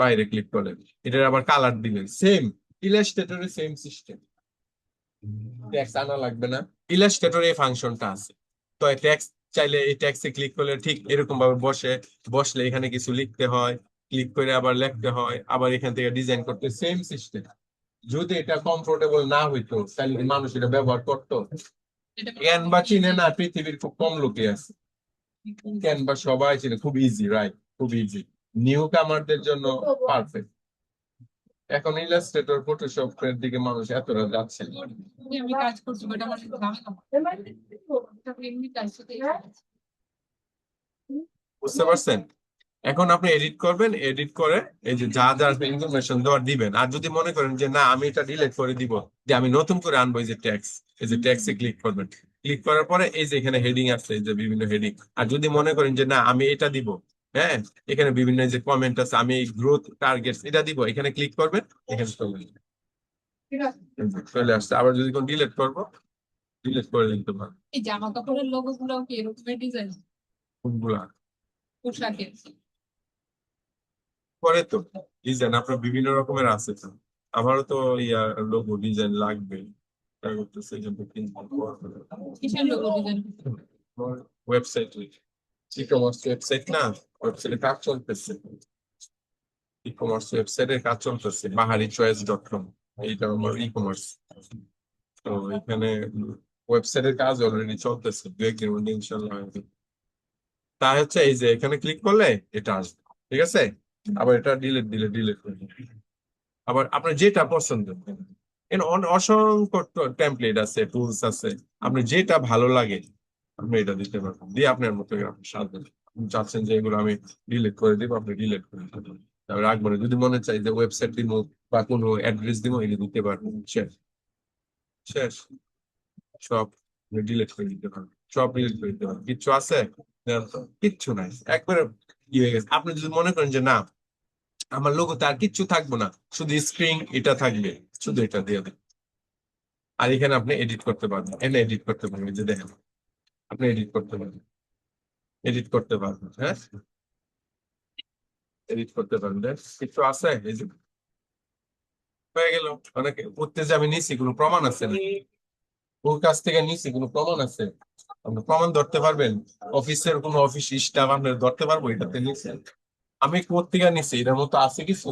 Speaker 1: বাইরে ক্লিক করলেন, এটার আবার কালার দিবেন, সেম ইলাস্ট্রেটরে সেম সিস্টেম, ট্যাক্স আনা লাগবে না, ইলাস্ট্রেটরে এই ফাংশনটা আছে। তো ট্যাক্স চাইলে এই ট্যাক্সে ক্লিক করলে ঠিক এরকম ভাবে বসলে এখানে কিছু লিখতে হয়, ক্লিক করে আবার লিখতে হয়, আবার এখান থেকে ডিজাইন করতে, সেম সিস্টেম। যদি এটা কমফোর্টেবল না হইতো তাহলে কি মানুষ এটা ব্যবহার করতো? ক্যানভা চিনে না পৃথিবীর খুব কম লোকে আছে, ক্যানভা সবাই চিনে, খুব ইজি, রাইট, খুব ইজি, নিউ কামারদের জন্য পারফেক্ট। এখন ইলাস্ট্রেটর ফটোশপ এর দিকে মানুষ এতটা যাচ্ছে না।
Speaker 2: আমি কাজ করছি, বাট আমার এমনি কাজ করতে
Speaker 1: বুঝতে পারছেন? এখন আপনি এডিট করবেন, এডিট করে এই যে যা যা ইনফরমেশন দেওয়ার দিবেন। আর যদি মনে করেন যে না আমি এটা ডিলিট করে দিব, যে আমি নতুন করে আনবো, এই যে ট্যাক্স, এই যে ট্যাক্সে ক্লিক করবেন, ক্লিক করার পরে এই যে এখানে হেডিং আছে, এই যে বিভিন্ন হেডিং। আর যদি মনে করেন যে না আমি এটা দিব, হ্যাঁ এখানে বিভিন্ন যে কমেন্ট আছে, আমি গ্রোথ টার্গেটস এটা দিব, এখানে ক্লিক করবেন, এখানে চলে আসছে। আবার যদি কোন ডিলিট করবো, ডিলিট করে দিতে পারবো।
Speaker 2: এই জামা কাপড়ের লোগো গুলো কি এরকমের ডিজাইন
Speaker 1: কোনগুলা
Speaker 2: পোশাকের?
Speaker 1: করে তো ডিজাইন আপনার বিভিন্ন রকমের আছে তো, আমারও তো ইয়া লোগো ডিজাইন লাগবে, ট্রাই করতেছি কিন্তু
Speaker 2: কিসের logo design?
Speaker 1: Website, e commerce website না, ওয়েবসাইটে কাজ চলতেছে, ই কমার্স ওয়েবসাইটে কাজ চলতেছে, baharichoice.com, এইটা আমার ই কমার্স। তো এখানে ওয়েবসাইটের কাজ অলরেডি চলতেছে, দু একদিনের মধ্যে ইনশাল্লাহ হয়ে যাবে। তা হচ্ছে এই যে এখানে ক্লিক করলে এটা আসবে, ঠিক আছে? আবার এটা ডিলিট করে দিন। আবার আপনার যেটা পছন্দ, অসংখ্য টেমপ্লেট আছে, টুলস আছে, আপনি যেটা ভালো লাগে আপনি এটা দিতে পারবেন, দিয়ে আপনার মতো করে আপনি সাজবেন। আপনি চাচ্ছেন যে এগুলো আমি ডিলিট করে দিব, আপনি ডিলিট করে দিবেন, তারপর রাখবেন না। যদি মনে চাই যে ওয়েবসাইট দিব বা কোনো অ্যাড্রেস দিব, এটা দিতে পারবেন, শেষ, শেষ, সব ডিলিট করে দিতে পারবেন, সব ডিলিট করে দিতে পারবেন। কিচ্ছু আছে? কিচ্ছু নাই, একবারে কি হয়ে গেছে। আপনি যদি মনে করেন যে না আমার লোগোতে আর কিচ্ছু থাকবে না, শুধু স্প্রিং এটা থাকবে, শুধু এটা দিয়ে দেন। আর এখানে আপনি এডিট করতে পারবেন, এনে এডিট করতে পারবেন, এই যে দেখেন আপনি এডিট করতে পারবেন, এডিট করতে পারবেন, হ্যাঁ এডিট করতে পারবেন। কিছু আছে এই যে হয়ে গেল। অনেকে করতে যে আমি নিছি কোনো প্রমাণ আছে না, ওর কাছ থেকে নিছি কোনো প্রমাণ আছে? আপনি প্রমাণ ধরতে পারবেন? অফিসের কোনো অফিস স্টাফ আপনার ধরতে পারবো এটাতে নিছেন? আমি কোথেকে নিছি এটার মতো আছে কিছু?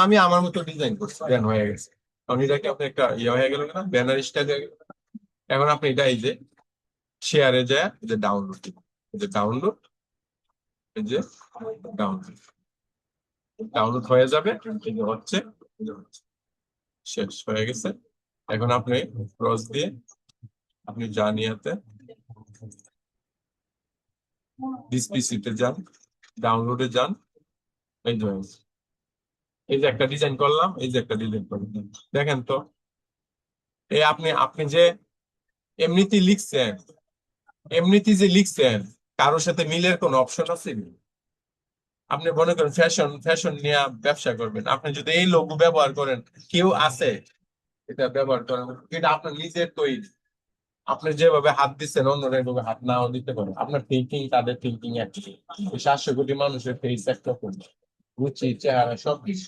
Speaker 1: আমি আমার মতো ডিজাইন করছি, ব্যান হয়ে গেছে। কারণ এটা কি আপনি একটা ইয়ে হয়ে গেল না, ব্যানার স্টাইল হয়ে গেল। এখন আপনি এটা এই যে শেয়ারে যায়, এই যে ডাউনলোড, এই যে ডাউনলোড, এই যে ডাউনলোড, ডাউনলোড হয়ে যাবে, এই যে হচ্ছে, এই যে হচ্ছে। শেষ হয়ে গেছে। এখন আপনি ক্রস দিয়ে আপনি জানিয়াতে দিস পিসিতে যান, ডাউনলোডে যান, এই যে হয়েছে। এই যে একটা ডিজাইন করলাম, এই যে একটা ডিজাইন করলাম, দেখেন তো। এই আপনি আপনি যে এমনিতেই লিখছেন, এমনিতেই যে লিখছেন, কারোর সাথে মিলের কোন অপশন আছে? আপনি মনে করেন ফ্যাশন ফ্যাশন নিয়ে ব্যবসা করবেন, আপনি যদি এই লোগো ব্যবহার করেন, কেউ আছে এটা ব্যবহার করেন? এটা আপনার নিজের তৈরি, আপনি যেভাবে হাত দিচ্ছেন অন্যরা এভাবে হাত নাও দিতে পারে। আপনার থিঙ্কিং তাদের থিঙ্কিং একই, 700 কোটি মানুষের ফেস একটা করবে, রুচি চেহারা সবকিছু।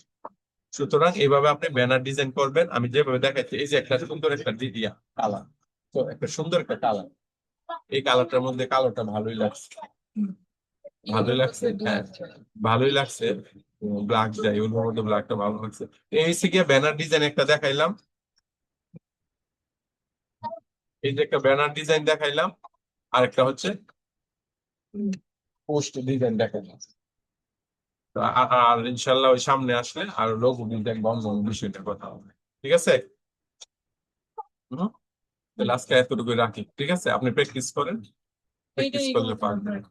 Speaker 1: সুতরাং এইভাবে আপনি ব্যানার ডিজাইন করবেন, আমি যেভাবে দেখাচ্ছি। এই যে একটা সুন্দর একটা দিদিয়া কালার, তো একটা সুন্দর একটা কালার, এই কালারটার মধ্যে কালোটা ভালোই লাগছে, ভালোই লাগছে, হ্যাঁ ভালোই লাগছে। ব্ল্যাক যাই, ওর মধ্যে ব্ল্যাকটা ভালো লাগছে। এই হচ্ছে গিয়ে ব্যানার ডিজাইন একটা দেখাইলাম, এই যে একটা ব্যানার ডিজাইন দেখাইলাম, আর একটা হচ্ছে পোস্ট ডিজাইন দেখাইলাম। আর ইনশাল্লাহ ওই সামনে আসলে আর লোগো কিন্তু একদম অন্য বিষয়টা কথা হবে, ঠিক আছে? হুম, তাহলে আজকে এতটুকু রাখি, ঠিক আছে? আপনি প্র্যাকটিস করেন, প্র্যাকটিস
Speaker 2: এইটাই
Speaker 1: করলে পারবেন।